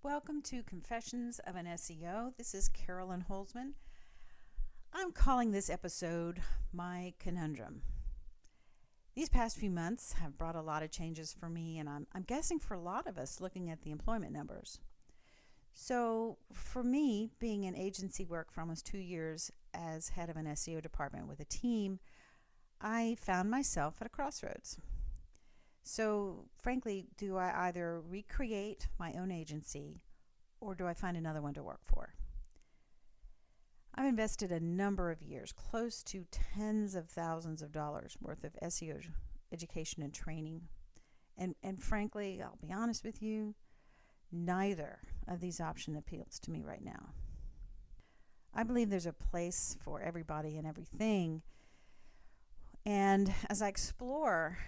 Welcome to Confessions of an SEO. This is Carolyn Holzman. I'm calling this episode My Conundrum. These past few months have brought a lot of changes for me, and I'm guessing for a lot of us looking at the employment numbers. So for me, being in agency work for almost 2 years as head of an SEO department with a team, I found myself at a crossroads. So frankly, do I either recreate my own agency or do I find another one to work for? I've invested a number of years, close to tens of thousands of dollars worth of SEO education and training. And frankly, I'll be honest with you, neither of these options appeals to me right now. I believe there's a place for everybody and everything. And as I explore,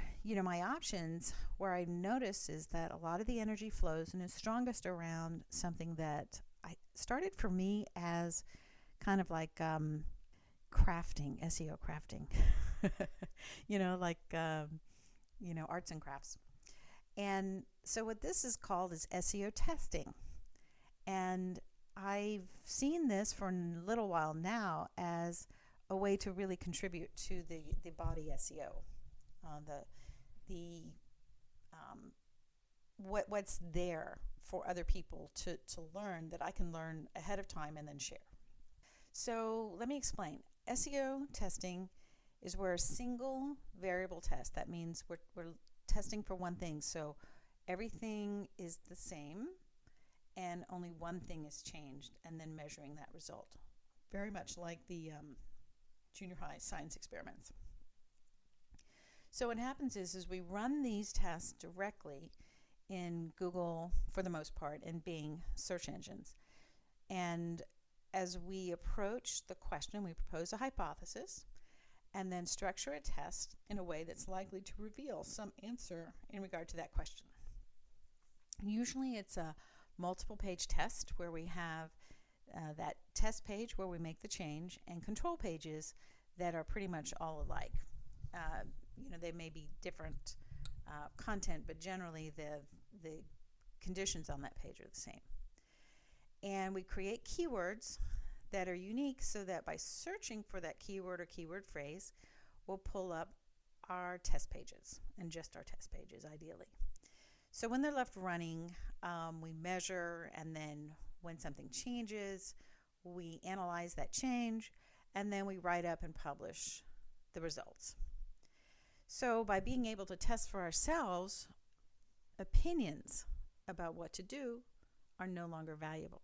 my options, where I notice is that a lot of the energy flows and is strongest around something that I started for me as kind of like crafting, SEO crafting, arts and crafts. And so what this is called is SEO testing. And I've seen this for a little while now as a way to really contribute to the body SEO, what's there for other people to learn that I can learn ahead of time and then share. So let me explain. SEO testing is where a single variable test, that means we're testing for one thing. So everything is the same and only one thing is changed, and then measuring that result. Very much like the junior high science experiments. So what happens is we run these tests directly in Google, for the most part, and Bing search engines. And as we approach the question, we propose a hypothesis and then structure a test in a way that's likely to reveal some answer in regard to that question. Usually it's a multiple page test where we have that test page where we make the change and control pages that are pretty much all alike. They may be different content, but generally the conditions on that page are the same. And we create keywords that are unique so that by searching for that keyword or keyword phrase, we'll pull up our test pages, and just our test pages ideally. So when they're left running, we measure, and then when something changes, we analyze that change, and then we write up and publish the results. So by being able to test for ourselves, opinions about what to do are no longer valuable.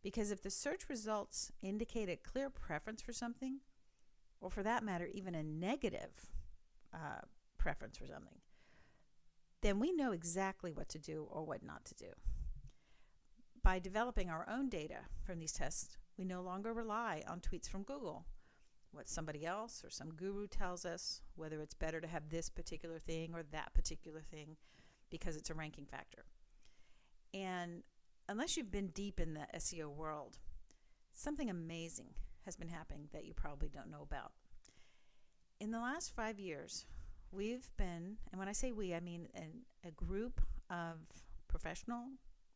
Because if the search results indicate a clear preference for something, or for that matter, even a negative preference for something, then we know exactly what to do or what not to do. By developing our own data from these tests, we no longer rely on tweets from Google, what somebody else or some guru tells us, whether it's better to have this particular thing or that particular thing because it's a ranking factor. And unless you've been deep in the SEO world, something amazing has been happening that you probably don't know about. In the last 5 years, we've been, and when I say we, I mean a group of professional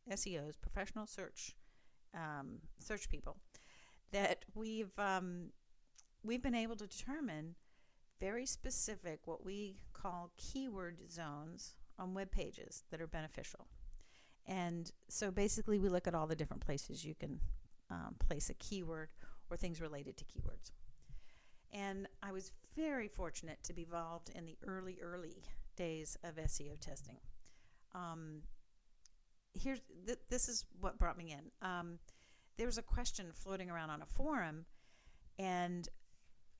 SEOs, professional search people, that we've been able to determine very specific, what we call keyword zones on web pages that are beneficial. And so basically we look at all the different places you can place a keyword or things related to keywords. And I was very fortunate to be involved in the early days of SEO testing. This is what brought me in. There was a question floating around on a forum, and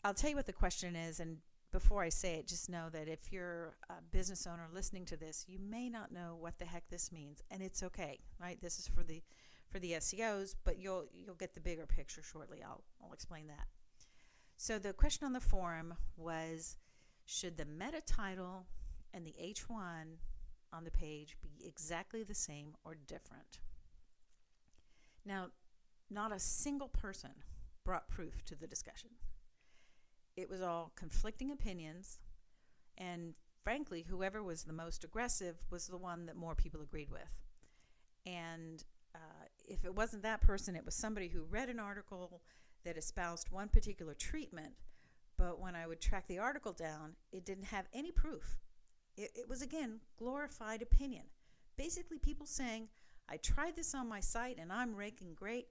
I'll tell you what the question is, and before I say it, just know that if you're a business owner listening to this, you may not know what the heck this means, and it's okay, right? This is for the SEOs, but you'll get the bigger picture shortly. I'll explain that. So the question on the forum was, should the meta title and the H1 on the page be exactly the same or different? Now, not a single person brought proof to the discussion. It was all conflicting opinions, and frankly, whoever was the most aggressive was the one that more people agreed with. And if it wasn't that person, it was somebody who read an article that espoused one particular treatment, but when I would track the article down, it didn't have any proof. It was, again, glorified opinion. Basically, people saying, I tried this on my site and I'm ranking great.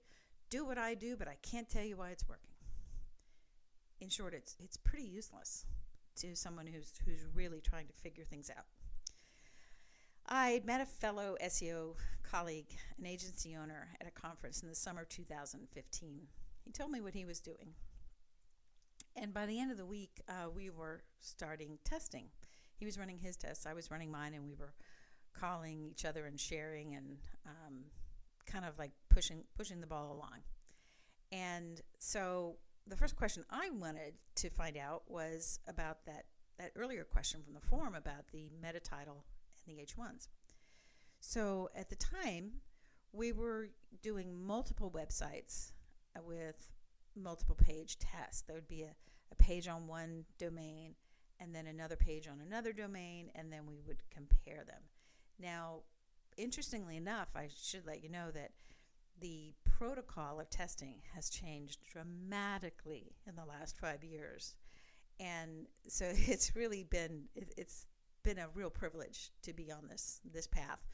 Do what I do, but I can't tell you why it's working. In short, it's pretty useless to someone who's really trying to figure things out. I met a fellow SEO colleague, an agency owner, at a conference in the summer of 2015. He told me what he was doing. And by the end of the week, we were starting testing. He was running his tests, I was running mine, and we were calling each other and sharing and kind of like pushing the ball along. And so the first question I wanted to find out was about that earlier question from the forum about the meta title and the H1s. So at the time, we were doing multiple websites with multiple page tests. There would be a page on one domain and then another page on another domain, and then we would compare them. Now, interestingly enough, I should let you know that the protocol of testing has changed dramatically in the last 5 years. And so it's really been a real privilege to be on this path.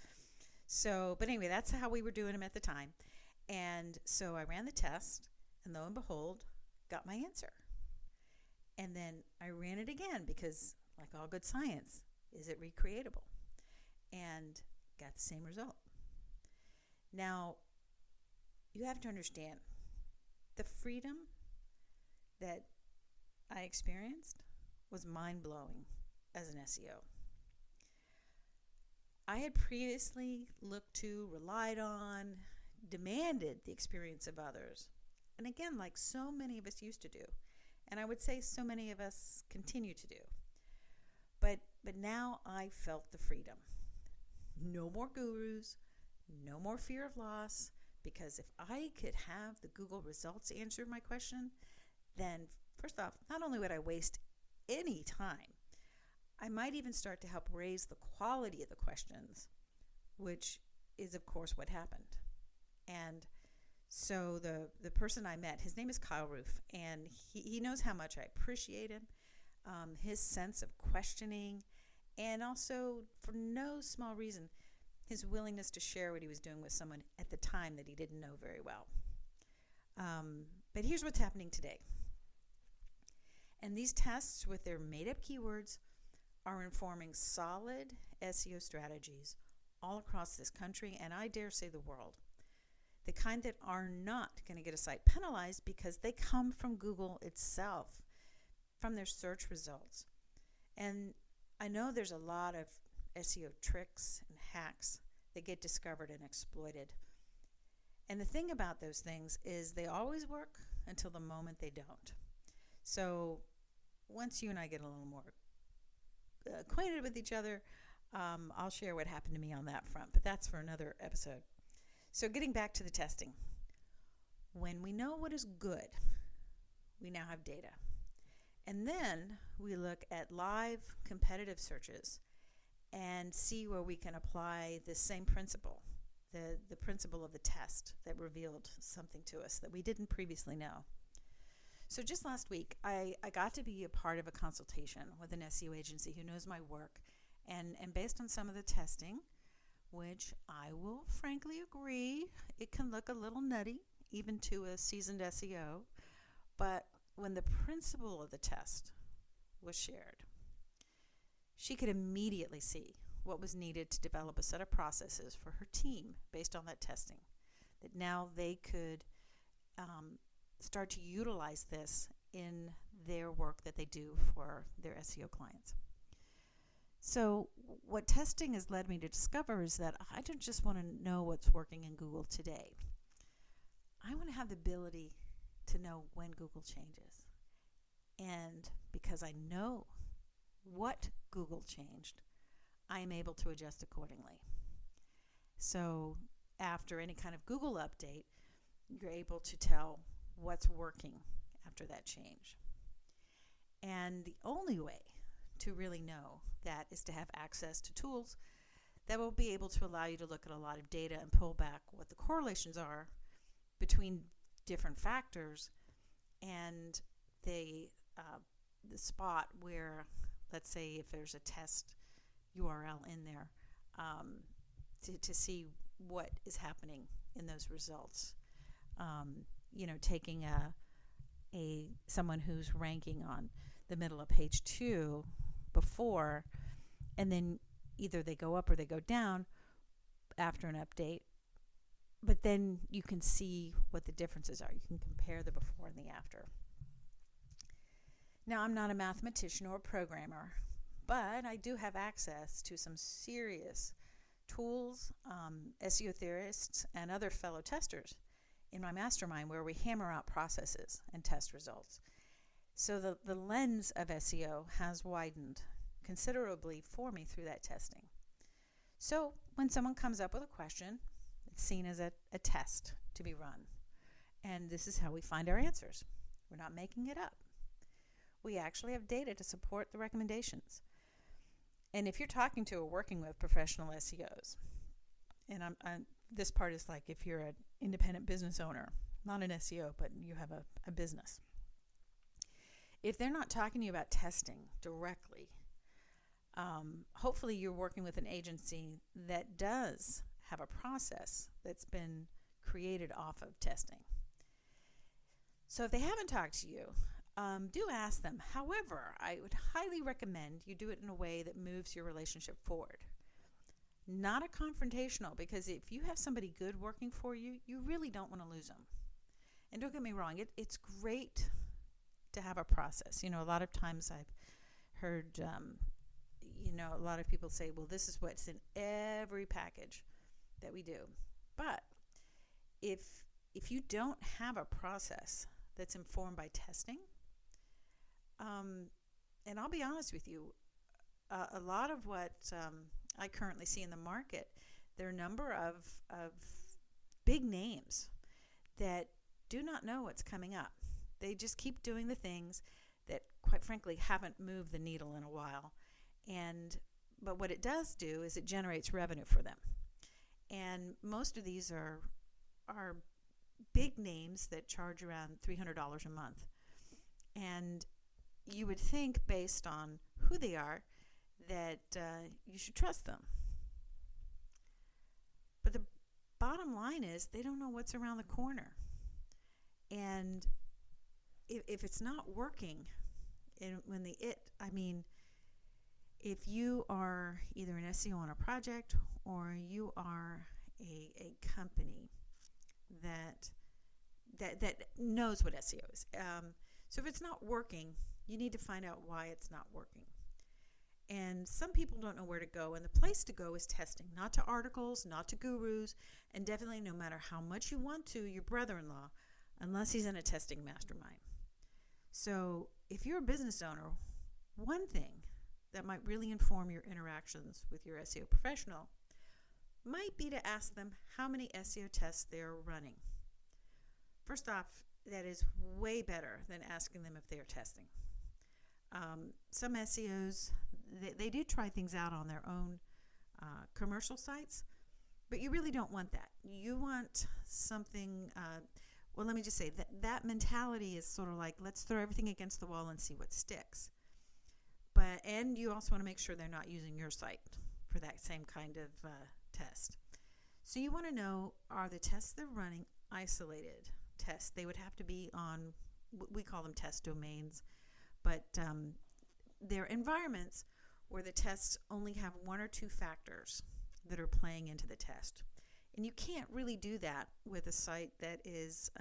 So, but anyway, that's how we were doing them at the time. And so I ran the test, and lo and behold, got my answer. And then I ran it again because, like all good science, is it recreatable? And got the same result. Now, you have to understand, the freedom that I experienced was mind-blowing as an SEO. I had previously looked to, relied on, demanded the experience of others. And again, like so many of us used to do, and I would say so many of us continue to do. But now I felt the freedom. No more gurus, no more fear of loss, because if I could have the Google results answer my question, then first off, not only would I waste any time, I might even start to help raise the quality of the questions, which is, of course, what happened. And so the person I met, his name is Kyle Roof, and he knows how much I appreciate him, his sense of questioning, and also, for no small reason, his willingness to share what he was doing with someone at the time that he didn't know very well. But here's what's happening today. And these tests with their made-up keywords are informing solid SEO strategies all across this country, and I dare say the world. The kind that are not going to get a site penalized because they come from Google itself, from their search results. And I know there's a lot of SEO tricks and hacks that get discovered and exploited. And the thing about those things is they always work until the moment they don't. So once you and I get a little more acquainted with each other, I'll share what happened to me on that front, but that's for another episode. So getting back to the testing. When we know what is good, we now have data. And then we look at live competitive searches and see where we can apply the same principle, the principle of the test that revealed something to us that we didn't previously know. So just last week, I got to be a part of a consultation with an SEO agency who knows my work. And based on some of the testing, which I will frankly agree, it can look a little nutty, even to a seasoned SEO. But when the principle of the test was shared, she could immediately see what was needed to develop a set of processes for her team based on that testing, that now they could start to utilize this in their work that they do for their SEO clients. So what testing has led me to discover is that I don't just want to know what's working in Google today. I want to have the ability to know when Google changes. And because I know what Google changed, I am able to adjust accordingly. So after any kind of Google update, you're able to tell what's working after that change. And the only way to really know that is to have access to tools that will be able to allow you to look at a lot of data and pull back what the correlations are between different factors and the spot where, let's say, if there's a test URL in there, to see what is happening in those results. Taking someone who's ranking on the middle of page 2 before, and then either they go up or they go down after an update, but then you can see what the differences are. You can compare the before and the after. Now, I'm not a mathematician or a programmer, but I do have access to some serious tools, SEO theorists, and other fellow testers in my mastermind where we hammer out processes and test results. So the lens of SEO has widened considerably for me through that testing. So when someone comes up with a question, it's seen as a test to be run. And this is how we find our answers. We're not making it up. We actually have data to support the recommendations. And if you're talking to or working with professional SEOs, and this part is like if you're an independent business owner, not an SEO, but you have a business. If they're not talking to you about testing directly, hopefully you're working with an agency that does have a process that's been created off of testing. So if they haven't talked to you, do ask them. However, I would highly recommend you do it in a way that moves your relationship forward. Not a confrontational, because if you have somebody good working for you, you really don't want to lose them. And don't get me wrong, it's great to have a process. A lot of times I've heard, a lot of people say, well, this is what's in every package that we do. But if you don't have a process that's informed by testing, and I'll be honest with you, a lot of what I currently see in the market, there are a number of big names that do not know what's coming up. They just keep doing the things that, quite frankly, haven't moved the needle in a while. But what it does do is it generates revenue for them. And most of these are big names that charge around $300 a month. And you would think, based on who they are, that you should trust them. But the bottom line is they don't know what's around the corner. And if it's not working, if you are either an SEO on a project or you are a company that knows what SEO is. So if it's not working, you need to find out why it's not working. And some people don't know where to go, and the place to go is testing, not to articles, not to gurus, and definitely, no matter how much you want to, your brother-in-law, unless he's in a testing mastermind. So if you're a business owner, one thing that might really inform your interactions with your SEO professional might be to ask them how many SEO tests they're running. First off, that is way better than asking them if they're testing. Some SEOs, they do try things out on their own commercial sites, but you really don't want that. You want something, let me just say that mentality is sort of like, let's throw everything against the wall and see what sticks. And you also want to make sure they're not using your site for that same kind of test. So you want to know, are the tests they're running isolated tests? They would have to be on, we call them test domains, but they're environments where the tests only have one or two factors that are playing into the test. And you can't really do that with a site that is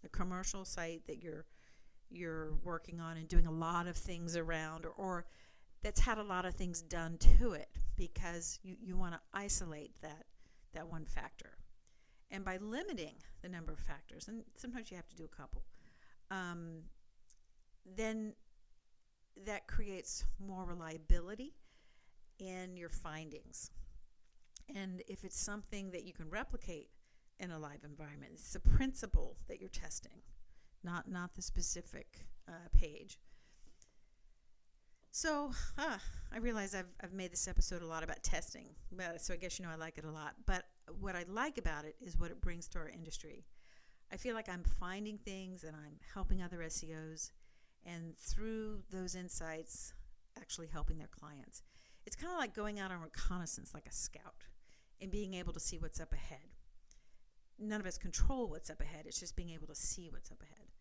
a commercial site that you're working on and doing a lot of things around, or that's had a lot of things done to it, because you want to isolate that one factor. And by limiting the number of factors, and sometimes you have to do a couple, then that creates more reliability in your findings. And if it's something that you can replicate in a live environment, it's the principle that you're testing, not the specific page. So, I realize I've made this episode a lot about testing, so I guess I like it a lot. But what I like about it is what it brings to our industry. I feel like I'm finding things and I'm helping other SEOs, and through those insights, actually helping their clients. It's kind of like going out on reconnaissance like a scout and being able to see what's up ahead. None of us control what's up ahead. It's just being able to see what's up ahead.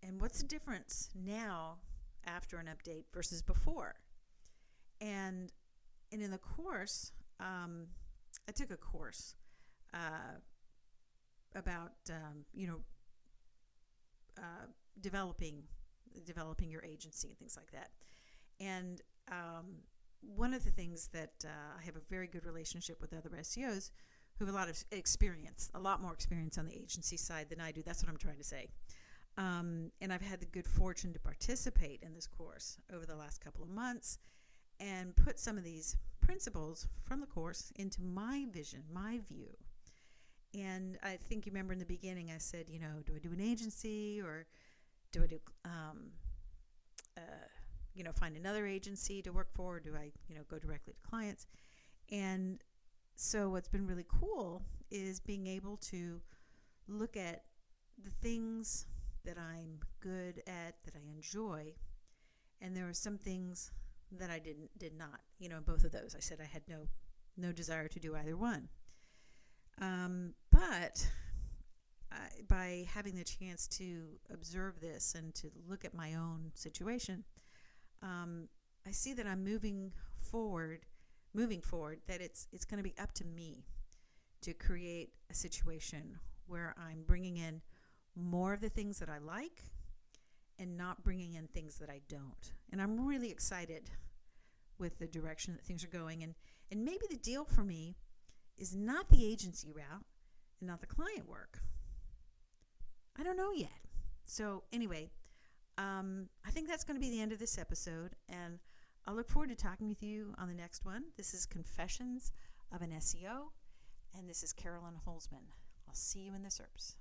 And what's the difference now after an update versus before? And in the course, I took a course about developing your agency and things like that. And one of the things that I have a very good relationship with other SEOs who have a lot of experience, a lot more experience on the agency side than I do. That's what I'm trying to say. And I've had the good fortune to participate in this course over the last couple of months and put some of these principles from the course into my vision, my view. And I think you remember in the beginning I said, do I do an agency or do I do, find another agency to work for? Or do I, go directly to clients? And so what's been really cool is being able to look at the things that I'm good at, that I enjoy, and there are some things that I did not. Both of those. I said I had no desire to do either one. But by having the chance to observe this and to look at my own situation, I see that I'm moving forward, that it's going to be up to me to create a situation where I'm bringing in more of the things that I like and not bringing in things that I don't. And I'm really excited with the direction that things are going. And maybe the deal for me is not the agency route and not the client work. I don't know yet. So anyway, I think that's going to be the end of this episode, and I'll look forward to talking with you on the next one. This is Confessions of an SEO, and this is Carolyn Holzman. I'll see you in the SERPs.